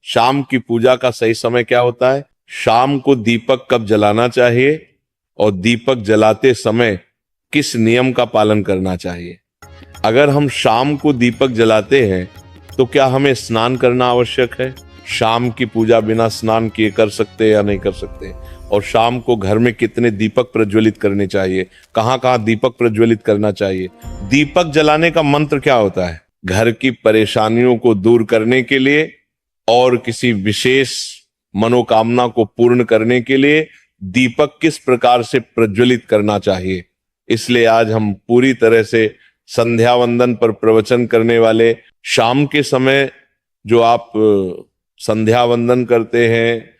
शाम की पूजा का सही समय क्या होता है, शाम को दीपक कब जलाना चाहिए और दीपक जलाते समय किस नियम का पालन करना चाहिए। अगर हम शाम को दीपक जलाते हैं तो क्या हमें स्नान करना आवश्यक है? शाम की पूजा बिना स्नान किए कर सकते या नहीं कर सकते? और शाम को घर में कितने दीपक प्रज्वलित करने चाहिए, कहां कहां दीपक प्रज्वलित करना चाहिए? दीपक जलाने का मंत्र क्या होता है? घर की परेशानियों को दूर करने के लिए और किसी विशेष मनोकामना को पूर्ण करने के लिए दीपक किस प्रकार से प्रज्वलित करना चाहिए। इसलिए आज हम पूरी तरह से संध्या वंदन पर प्रवचन करने वाले, शाम के समय जो आप संध्या वंदन करते हैं,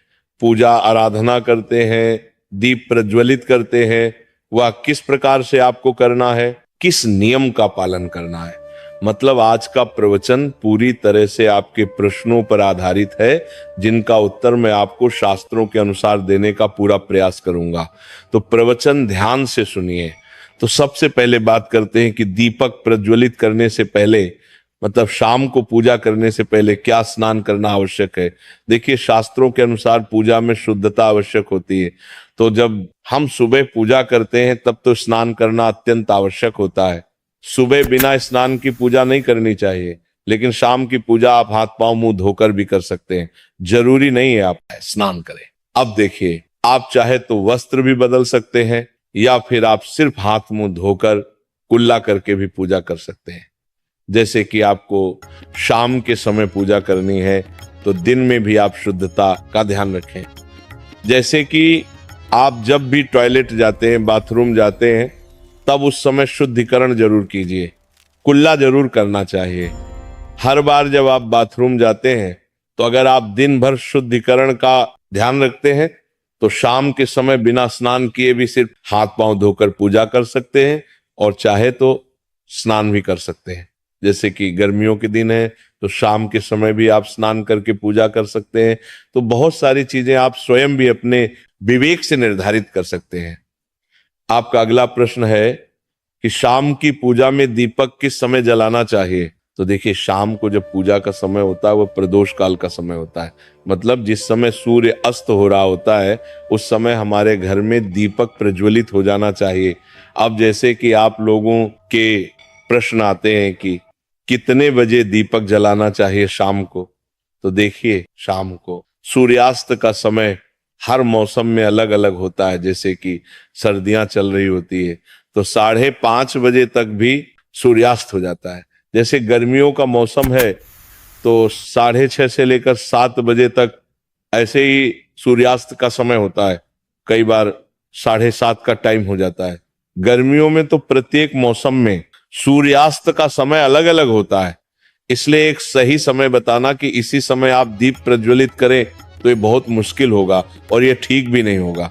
पूजा आराधना करते हैं, दीप प्रज्वलित करते हैं, वह किस प्रकार से आपको करना है, किस नियम का पालन करना है। मतलब आज का प्रवचन पूरी तरह से आपके प्रश्नों पर आधारित है, जिनका उत्तर मैं आपको शास्त्रों के अनुसार देने का पूरा प्रयास करूंगा। तो प्रवचन ध्यान से सुनिए। तो सबसे पहले बात करते हैं कि दीपक प्रज्वलित करने से पहले, मतलब शाम को पूजा करने से पहले क्या स्नान करना आवश्यक है। देखिए, शास्त्रों के अनुसार पूजा में शुद्धता आवश्यक होती है। तो जब हम सुबह पूजा करते हैं तब तो स्नान करना अत्यंत आवश्यक होता है। सुबह बिना स्नान की पूजा नहीं करनी चाहिए, लेकिन शाम की पूजा आप हाथ पांव मुंह धोकर भी कर सकते हैं, जरूरी नहीं है आप स्नान करें। अब देखिए, आप चाहे तो वस्त्र भी बदल सकते हैं या फिर आप सिर्फ हाथ मुंह धोकर कुल्ला करके भी पूजा कर सकते हैं। जैसे कि आपको शाम के समय पूजा करनी है तो दिन में भी आप शुद्धता का ध्यान रखें। जैसे कि आप जब भी टॉयलेट जाते हैं, बाथरूम जाते हैं, तब उस समय शुद्धिकरण जरूर कीजिए, कुल्ला जरूर करना चाहिए। हर बार जब आप बाथरूम जाते हैं तो अगर आप दिन भर शुद्धिकरण का ध्यान रखते हैं तो शाम के समय बिना स्नान किए भी सिर्फ हाथ पांव धोकर पूजा कर सकते हैं और चाहे तो स्नान भी कर सकते हैं। जैसे कि गर्मियों के दिन है तो शाम के समय भी आप स्नान करके पूजा कर सकते हैं। तो बहुत सारी चीजें आप स्वयं भी अपने विवेक से निर्धारित कर सकते हैं। आपका अगला प्रश्न है कि शाम की पूजा में दीपक किस समय जलाना चाहिए। तो देखिए, शाम को जब पूजा का समय होता है वह प्रदोष काल का समय होता है, मतलब जिस समय सूर्य अस्त हो रहा होता है उस समय हमारे घर में दीपक प्रज्वलित हो जाना चाहिए। अब जैसे कि आप लोगों के प्रश्न आते हैं कि कितने बजे दीपक जलाना चाहिए शाम को, तो देखिए, शाम को सूर्यास्त का समय हर मौसम में अलग अलग होता है। जैसे कि सर्दियां चल रही होती है तो 5:30 बजे तक भी सूर्यास्त हो जाता है। जैसे गर्मियों का मौसम है तो 6:30 से लेकर 7 बजे तक ऐसे ही सूर्यास्त का समय होता है, कई बार 7:30 का टाइम हो जाता है। गर्मियों में तो प्रत्येक मौसम में सूर्यास्त का समय अलग अलग होता है, इसलिए एक सही समय बताना कि इसी समय आप दीप प्रज्वलित करें तो ये बहुत मुश्किल होगा और ये ठीक भी नहीं होगा।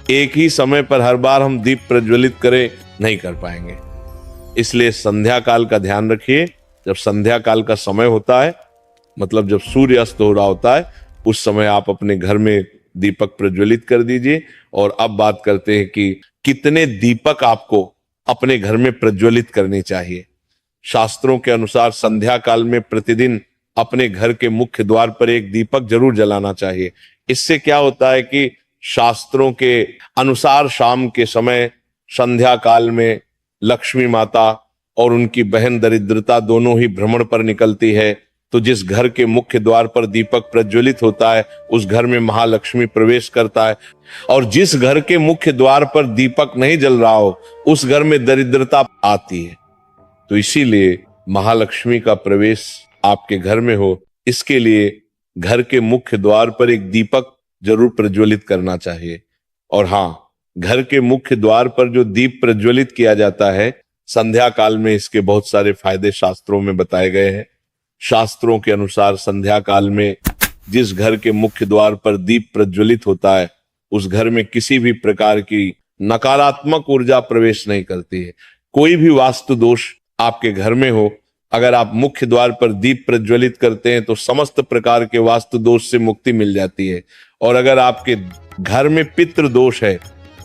एक ही समय पर हर बार हम दीप प्रज्वलित करें नहीं कर पाएंगे। इसलिए संध्या काल का ध्यान रखिए। जब संध्या काल का समय होता है, मतलब जब सूर्य अस्त हो रहा होता है, उस समय आप अपने घर में दीपक प्रज्वलित कर दीजिए। और अब बात करते हैं कि कितने दीपक आपको अपने घर में प्रज्वलित करनी चाहिए। शास्त्रों के अनुसार संध्या काल में प्रतिदिन अपने घर के मुख्य द्वार पर एक दीपक जरूर जलाना चाहिए। इससे क्या होता है कि शास्त्रों के अनुसार शाम के समय संध्या काल में लक्ष्मी माता और उनकी बहन दरिद्रता दोनों ही भ्रमण पर निकलती है। तो जिस घर के मुख्य द्वार पर दीपक प्रज्वलित होता है उस घर में महालक्ष्मी प्रवेश करता है, और जिस घर के मुख्य द्वार पर दीपक नहीं जल रहा हो उस घर में दरिद्रता आती है। तो इसीलिए महालक्ष्मी का प्रवेश आपके घर में हो, इसके लिए घर के मुख्य द्वार पर एक दीपक जरूर प्रज्वलित करना चाहिए। और हाँ, घर के मुख्य द्वार पर जो दीप प्रज्वलित किया जाता है संध्या काल में, इसके बहुत सारे फायदे शास्त्रों में बताए गए हैं। शास्त्रों के अनुसार संध्या काल में जिस घर के मुख्य द्वार पर दीप प्रज्वलित होता है उस घर में किसी भी प्रकार की नकारात्मक ऊर्जा प्रवेश नहीं करती है। कोई भी वास्तु दोष आपके घर में हो, अगर आप मुख्य द्वार पर दीप प्रज्वलित करते हैं तो समस्त प्रकार के वास्तु दोष से मुक्ति मिल जाती है। और अगर आपके घर में पितृ दोष है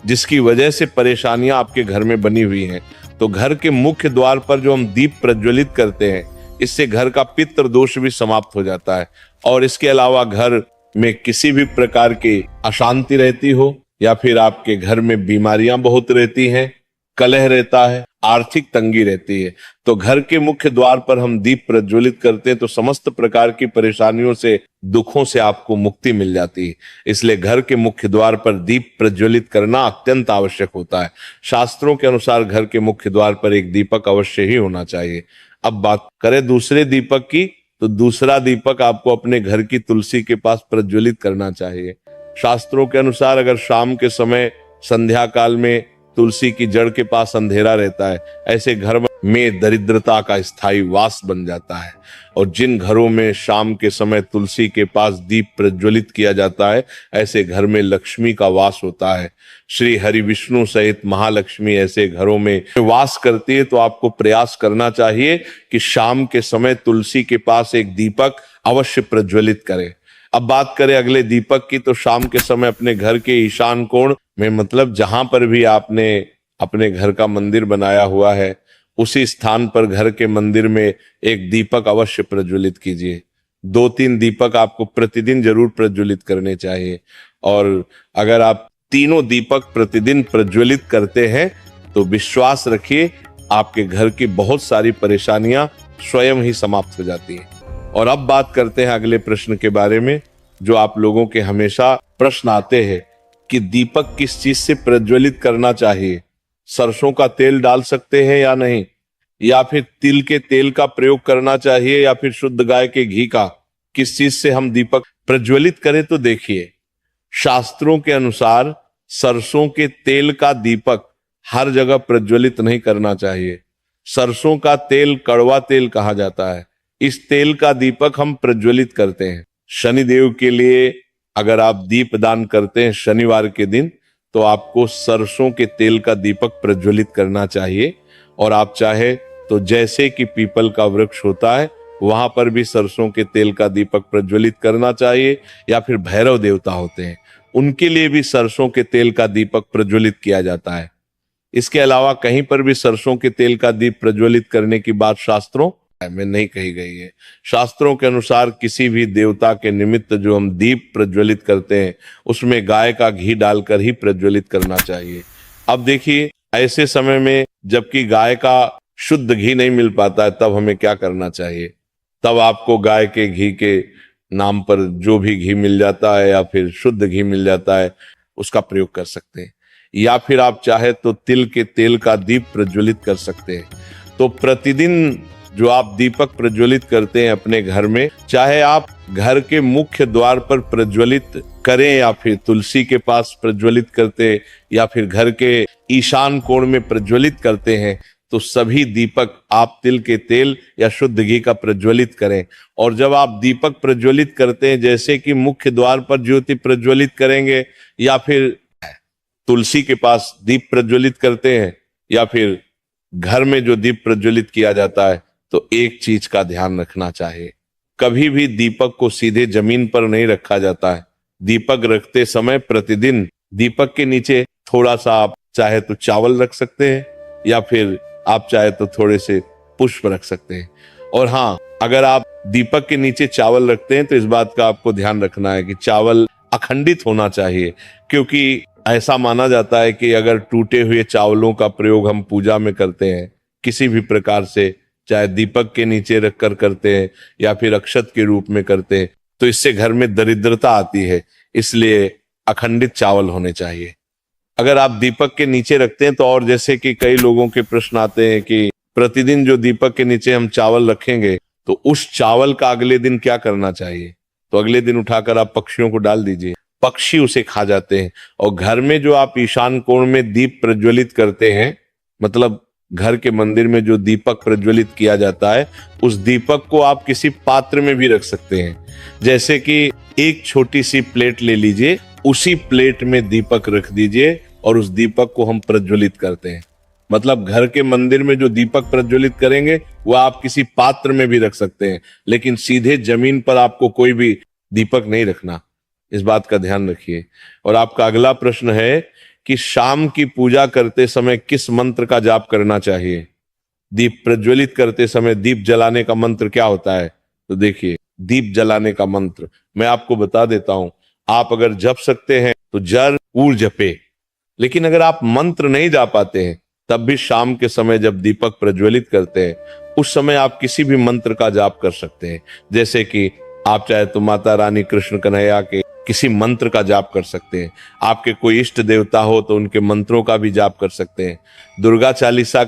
जिसकी वजह से परेशानियां आपके घर में बनी हुई हैं, तो घर के मुख्य द्वार पर जो हम दीप प्रज्वलित करते हैं इससे घर का पितृ दोष भी समाप्त हो जाता है और इसके अलावा घर में किसी भी प्रकार की अशांति रहती हो या फिर आपके घर में बीमारियां बहुत रहती हैं, कलह रहता है, आर्थिक तंगी रहती है, तो घर के मुख्य द्वार पर हम दीप प्रज्वलित करते हैं तो समस्त प्रकार की परेशानियों से, दुखों से आपको मुक्ति मिल जाती है। इसलिए घर के मुख्य द्वार पर दीप प्रज्वलित करना अत्यंत आवश्यक होता है। शास्त्रों के अनुसार घर के मुख्य द्वार पर एक दीपक अवश्य ही होना चाहिए। अब बात करें दूसरे दीपक की, तो दूसरा दीपक आपको अपने घर की तुलसी के पास प्रज्वलित करना चाहिए। शास्त्रों के अनुसार अगर शाम के समय संध्या काल में तुलसी की जड़ के पास अंधेरा रहता है, ऐसे घर में दरिद्रता का स्थायी वास बन जाता है। और जिन घरों में शाम के समय तुलसी के पास दीप प्रज्वलित किया जाता है, ऐसे घर में लक्ष्मी का वास होता है। श्री हरि विष्णु सहित महालक्ष्मी ऐसे घरों में वास करती है। तो आपको प्रयास करना चाहिए कि शाम के समय तुलसी के पास एक दीपक अवश्य प्रज्वलित करें। अब बात करें अगले दीपक की, तो शाम के समय अपने घर के ईशान कोण में, मतलब जहां पर भी आपने अपने घर का मंदिर बनाया हुआ है, उसी स्थान पर घर के मंदिर में एक दीपक अवश्य प्रज्वलित कीजिए। 2-3 दीपक आपको प्रतिदिन जरूर प्रज्वलित करने चाहिए। और अगर आप तीनों दीपक प्रतिदिन प्रज्वलित करते हैं तो विश्वास रखिए आपके घर की बहुत सारी परेशानियां स्वयं ही समाप्त हो जाती हैं। और अब बात करते हैं अगले प्रश्न के बारे में, जो आप लोगों के हमेशा प्रश्न आते हैं कि दीपक किस चीज से प्रज्वलित करना चाहिए। सरसों का तेल डाल सकते हैं या नहीं, या फिर तिल के तेल का प्रयोग करना चाहिए, या फिर शुद्ध गाय के घी का, किस चीज से हम दीपक प्रज्वलित करें। तो देखिए, शास्त्रों के अनुसार सरसों के तेल का दीपक हर जगह प्रज्वलित नहीं करना चाहिए। सरसों का तेल कड़वा तेल कहा जाता है। इस तेल का दीपक हम प्रज्वलित करते हैं शनिदेव के लिए। अगर आप दीप दान करते हैं शनिवार के दिन, तो आपको सरसों के तेल का दीपक प्रज्वलित करना चाहिए। और आप चाहे तो जैसे कि पीपल का वृक्ष होता है, वहां पर भी सरसों के तेल का दीपक प्रज्वलित करना चाहिए। या फिर भैरव देवता होते हैं, उनके लिए भी सरसों के तेल का दीपक प्रज्वलित किया जाता है। इसके अलावा कहीं पर भी सरसों के तेल का दीप प्रज्वलित करने की बात शास्त्रों में नहीं कही गई है। शास्त्रों के अनुसार किसी भी देवता के निमित्त जो हम दीप प्रज्वलित करते हैं, उसमें गाय का घी डालकर ही प्रज्वलित करना चाहिए। अब देखिए, ऐसे समय में जबकि गाय का शुद्ध घी नहीं मिल पाता है, तब हमें क्या करना चाहिए। तब आपको गाय के घी के नाम पर जो भी घी मिल जाता है या फिर शुद्ध घी मिल जाता है, उसका प्रयोग कर सकते हैं। या फिर आप चाहे तो तिल के तेल का दीप प्रज्वलित कर सकते हैं। तो प्रतिदिन जो आप दीपक प्रज्वलित करते हैं अपने घर में, चाहे आप घर के मुख्य द्वार पर प्रज्वलित करें या फिर तुलसी के पास प्रज्वलित करते या फिर घर के ईशान कोण में प्रज्वलित करते हैं, तो सभी दीपक आप तिल के तेल या शुद्ध घी का प्रज्वलित करें। और जब आप दीपक प्रज्वलित करते हैं, जैसे कि मुख्य द्वार पर ज्योति प्रज्वलित करेंगे या फिर तुलसी के पास दीप प्रज्वलित करते हैं या फिर घर में जो दीप प्रज्वलित किया जाता है, तो एक चीज का ध्यान रखना चाहिए, कभी भी दीपक को सीधे जमीन पर नहीं रखा जाता है। दीपक रखते समय प्रतिदिन दीपक के नीचे थोड़ा सा आप चाहे तो चावल रख सकते हैं या फिर आप चाहे तो थोड़े से पुष्प रख सकते हैं। और हाँ, अगर आप दीपक के नीचे चावल रखते हैं तो इस बात का आपको ध्यान रखना है कि चावल अखंडित होना चाहिए, क्योंकि ऐसा माना जाता है कि अगर टूटे हुए चावलों का प्रयोग हम पूजा में करते हैं किसी भी प्रकार से, चाहे दीपक के नीचे रखकर करते हैं या फिर अक्षत के रूप में करते हैं, तो इससे घर में दरिद्रता आती है। इसलिए अखंडित चावल होने चाहिए। अगर आप दीपक के नीचे रखते हैं तो, और जैसे कि कई लोगों के प्रश्न आते हैं कि प्रतिदिन जो दीपक के नीचे हम चावल रखेंगे, तो उस चावल का अगले दिन क्या करना चाहिए। तो अगले दिन उठाकर आप पक्षियों को डाल दीजिए, पक्षी उसे खा जाते हैं। और घर में जो आप ईशान कोण में दीप प्रज्वलित करते हैं, मतलब घर के मंदिर में जो दीपक प्रज्वलित किया जाता है, उस दीपक को आप किसी पात्र में भी रख सकते हैं। जैसे कि एक छोटी सी प्लेट ले लीजिए, उसी प्लेट में दीपक रख दीजिए और उस दीपक को हम प्रज्वलित करते हैं। मतलब घर के मंदिर में जो दीपक प्रज्वलित करेंगे वह आप किसी पात्र में भी रख सकते हैं, लेकिन सीधे जमीन पर आपको कोई भी दीपक नहीं रखना, इस बात का ध्यान रखिए। और आपका अगला प्रश्न है कि शाम की पूजा करते समय किस मंत्र का जाप करना चाहिए। दीप प्रज्वलित करते समय दीप जलाने का मंत्र क्या होता है। तो देखिए, दीप जलाने का मंत्र मैं आपको बता देता हूं। आप अगर जप सकते हैं तो जरूर जपे, लेकिन अगर आप मंत्र नहीं जा पाते हैं तब भी शाम के समय जब दीपक प्रज्वलित करते हैं उस समय आप किसी भी मंत्र का जाप कर सकते हैं। जैसे कि आप चाहे तो माता रानी कृष्ण कन्हैया के किसी मंत्र का जाप कर सकते हैं, आपके कोई इष्ट देवता हो तो उनके मंत्रों का भी जाप कर सकते हैं, दुर्गा चालीसा